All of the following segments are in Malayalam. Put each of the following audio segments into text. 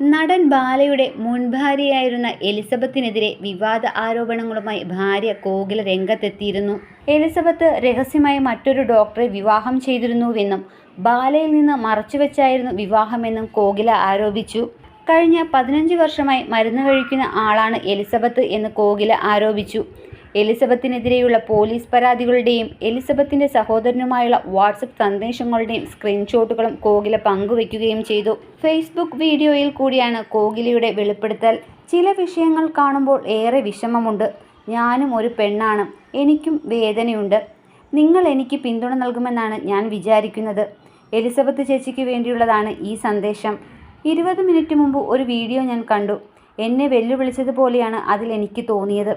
നടൻ ബാലയുടെ മുൻ ഭാര്യയായിരുന്ന എലിസബത്തിനെതിരെ വിവാദ ആരോപണങ്ങളുമായി ഭാര്യ കോകില രംഗത്തെത്തിയിരുന്നു. എലിസബത്ത് രഹസ്യമായി മറ്റൊരു ഡോക്ടറെ വിവാഹം ചെയ്തിരുന്നുവെന്നും ബാലയിൽ നിന്ന് മറച്ചുവെച്ചായിരുന്നു വിവാഹമെന്നും കോകില ആരോപിച്ചു. കഴിഞ്ഞ 15 വർഷമായി മരുന്ന് കഴിക്കുന്ന ആളാണ് എലിസബത്ത് എന്ന് കോകില ആരോപിച്ചു. എലിസബത്തിനെതിരെയുള്ള പോലീസ് പരാതികളുടെയും എലിസബത്തിന്റെ സഹോദരനുമായുള്ള വാട്സപ്പ് സന്ദേശങ്ങളുടെയും സ്ക്രീൻഷോട്ടുകളും കോകില പങ്കുവയ്ക്കുകയും ചെയ്തു. ഫേസ്ബുക്ക് വീഡിയോയിൽ കൂടിയാണ് കോകിലയുടെ വെളിപ്പെടുത്തൽ. ചില വിഷയങ്ങൾ കാണുമ്പോൾ ഏറെ വിഷമമുണ്ട്. ഞാനും ഒരു പെണ്ണാണ്. എനിക്കും വേദനയുണ്ട്. നിങ്ങൾ എനിക്ക് പിന്തുണ നൽകുമെന്നാണ് ഞാൻ വിചാരിക്കുന്നത്. എലിസബത്ത് ചേച്ചിക്ക് വേണ്ടിയുള്ളതാണ് ഈ സന്ദേശം. 20 മിനിറ്റ് മുമ്പ് ഒരു വീഡിയോ ഞാൻ കണ്ടു. എന്നെ വെല്ലുവിളിച്ചതുപോലെയാണ് അതിൽ എനിക്ക് തോന്നിയത്.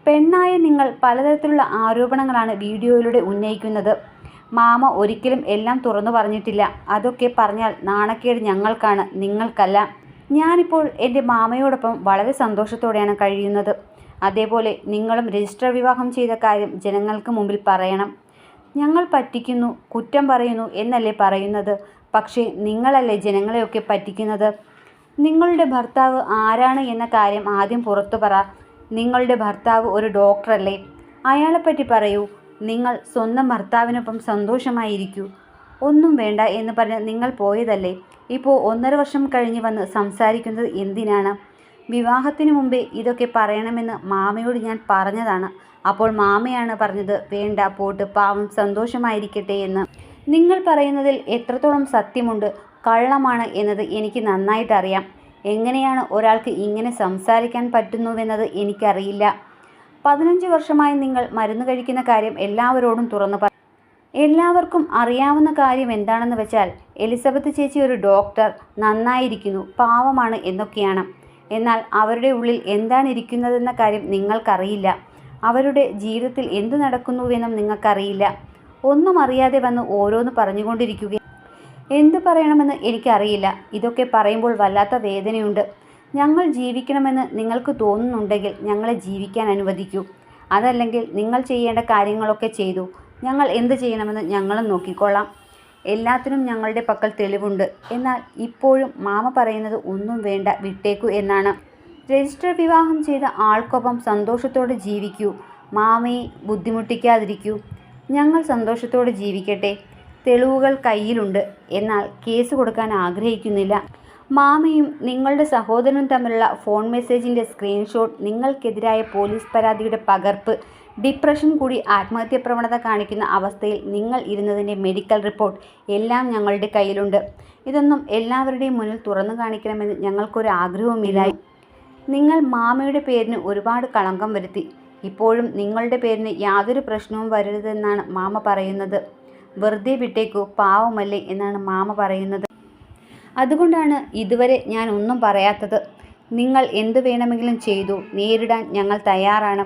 പെണ്ണായ നിങ്ങൾ പലതരത്തിലുള്ള ആരോപണങ്ങളാണ് വീഡിയോയിലൂടെ ഉന്നയിക്കുന്നത്. മാമ ഒരിക്കലും എല്ലാം തുറന്നു പറഞ്ഞിട്ടില്ല. അതൊക്കെ പറഞ്ഞാൽ നാണക്കേട് ഞങ്ങൾക്കാണ്, നിങ്ങൾക്കല്ല. ഞാനിപ്പോൾ എൻ്റെ മാമയോടൊപ്പം വളരെ സന്തോഷത്തോടെയാണ് കഴിയുന്നത്. അതേപോലെ നിങ്ങളും രജിസ്റ്റർ വിവാഹം ചെയ്ത കാര്യം ജനങ്ങൾക്ക് മുമ്പിൽ പറയണം. ഞങ്ങൾ പറ്റിക്കുന്നു, കുറ്റം പറയുന്നു എന്നല്ലേ പറയുന്നത്. പക്ഷേ നിങ്ങളല്ലേ ജനങ്ങളെയൊക്കെ പറ്റിക്കുന്നത്. നിങ്ങളുടെ ഭർത്താവ് ആരാണ് എന്ന കാര്യം ആദ്യം പുറത്തു പറ. നിങ്ങളുടെ ഭർത്താവ് ഒരു ഡോക്ടറല്ലേ? അയാളെപ്പറ്റി പറയൂ. നിങ്ങൾ സ്വന്തം ഭർത്താവിനൊപ്പം സന്തോഷമായിരിക്കൂ. ഒന്നും വേണ്ട എന്ന് പറഞ്ഞ് നിങ്ങൾ പോയതല്ലേ. ഇപ്പോൾ 1.5 വർഷം കഴിഞ്ഞ് വന്ന് സംസാരിക്കുന്നത് എന്തിനാണ്? വിവാഹത്തിന് മുമ്പേ ഇതൊക്കെ പറയണമെന്ന് മാമയോട് ഞാൻ പറഞ്ഞതാണ്. അപ്പോൾ മാമയാണ് പറഞ്ഞത് വേണ്ട പോട്ട്, പാവം സന്തോഷമായിരിക്കട്ടെ എന്ന്. നിങ്ങൾ പറയുന്നതിൽ എത്രത്തോളം സത്യമുണ്ട്, കള്ളമാണ് എന്നത് എനിക്ക് നന്നായിട്ടറിയാം. എങ്ങനെയാണ് ഒരാൾക്ക് ഇങ്ങനെ സംസാരിക്കാൻ പറ്റുന്നുവെന്നത് എനിക്കറിയില്ല. 15 വർഷമായി നിങ്ങൾ മരുന്ന് കഴിക്കുന്ന കാര്യം എല്ലാവരോടും തുറന്നു പറ. എല്ലാവർക്കും അറിയാവുന്ന കാര്യം എന്താണെന്ന് വെച്ചാൽ എലിസബത്ത് ചേച്ചി ഒരു ഡോക്ടർ, നന്നായിരിക്കുന്നു, പാവമാണ് എന്നൊക്കെയാണ്. എന്നാൽ അവരുടെ ഉള്ളിൽ എന്താണ് ഇരിക്കുന്നതെന്ന കാര്യം നിങ്ങൾക്കറിയില്ല. അവരുടെ ജീവിതത്തിൽ എന്തു നടക്കുന്നുവെന്നും നിങ്ങൾക്കറിയില്ല. ഒന്നും അറിയാതെ വന്ന് ഓരോന്ന് പറഞ്ഞുകൊണ്ടിരിക്കുക. എന്തു പറയണമെന്ന് എനിക്കറിയില്ല. ഇതൊക്കെ പറയുമ്പോൾ വല്ലാത്ത വേദനയുണ്ട്. ഞങ്ങൾ ജീവിക്കണമെന്ന് നിങ്ങൾക്ക് തോന്നുന്നുണ്ടെങ്കിൽ ഞങ്ങളെ ജീവിക്കാൻ അനുവദിക്കൂ. അതല്ലെങ്കിൽ നിങ്ങൾ ചെയ്യേണ്ട കാര്യങ്ങളൊക്കെ ചെയ്തു. ഞങ്ങൾ എന്ത് ചെയ്യണമെന്ന് ഞങ്ങളും നോക്കിക്കൊള്ളാം. എല്ലാത്തിനും ഞങ്ങളുടെ പക്കൽ തെളിവുണ്ട്. എന്നാൽ ഇപ്പോഴും മാമ പറയുന്നത് ഒന്നും വേണ്ട, വിട്ടേക്കൂ എന്നാണ്. രജിസ്റ്റർ വിവാഹം ചെയ്ത ആൾക്കൊപ്പം സന്തോഷത്തോടെ ജീവിക്കൂ. മാമയെ ബുദ്ധിമുട്ടിക്കാതിരിക്കൂ. ഞങ്ങൾ സന്തോഷത്തോടെ ജീവിക്കട്ടെ. തെളിവുകൾ കയ്യിലുണ്ട്. എന്നാൽ കേസ് കൊടുക്കാൻ ആഗ്രഹിക്കുന്നില്ല. മാമയും നിങ്ങളുടെ സഹോദരനും തമ്മിലുള്ള ഫോൺ മെസ്സേജിൻ്റെ സ്ക്രീൻഷോട്ട്, നിങ്ങൾക്കെതിരായ പോലീസ് പരാതിയുടെ പകർപ്പ്, ഡിപ്രഷൻ കൂടി ആത്മഹത്യാ പ്രവണത കാണിക്കുന്ന അവസ്ഥയിൽ നിങ്ങൾ ഇരുന്നതിൻ്റെ മെഡിക്കൽ റിപ്പോർട്ട് എല്ലാം ഞങ്ങളുടെ കയ്യിലുണ്ട്. ഇതൊന്നും എല്ലാവരുടെയും മുന്നിൽ തുറന്നു കാണിക്കണമെന്ന് ഞങ്ങൾക്കൊരു ആഗ്രഹവുമില്ല. നിങ്ങൾ മാമയുടെ പേരിന് ഒരുപാട് കളങ്കം വരുത്തി. ഇപ്പോഴും നിങ്ങളുടെ പേരിന് യാതൊരു പ്രശ്നവും വരരുതെന്നാണ് മാമ പറയുന്നത്. വെറുതെ വിട്ടേക്കൂ, പാവമല്ലേ എന്നാണ് മാമ പറയുന്നത്. അതുകൊണ്ടാണ് ഇതുവരെ ഞാൻ ഒന്നും പറയാത്തത്. നിങ്ങൾ എന്ത് വേണമെങ്കിലും ചെയ്തു, നേരിടാൻ ഞങ്ങൾ തയ്യാറാണ്.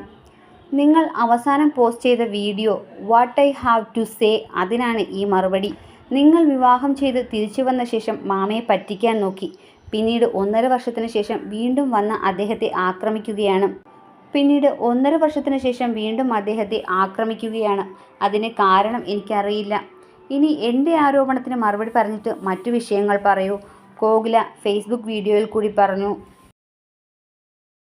നിങ്ങൾ അവസാനം പോസ്റ്റ് ചെയ്ത video what I have to say, അതിനാണ് ഈ മറുപടി. നിങ്ങൾ വിവാഹം ചെയ്ത് തിരിച്ചു വന്ന ശേഷം മാമയെ പറ്റിക്കാൻ നോക്കി. പിന്നീട് 1.5 വർഷത്തിന് ശേഷം വീണ്ടും വന്ന് അദ്ദേഹത്തെ ആക്രമിക്കുകയാണ്. അതിന് കാരണം എനിക്കറിയില്ല. ഇനി എൻ്റെ ആരോപണത്തിന് മറുപടി പറഞ്ഞിട്ട് മറ്റു വിഷയങ്ങൾ പറയൂ, കോകില ഫേസ്ബുക്ക് വീഡിയോയിൽ കൂടി പറഞ്ഞു.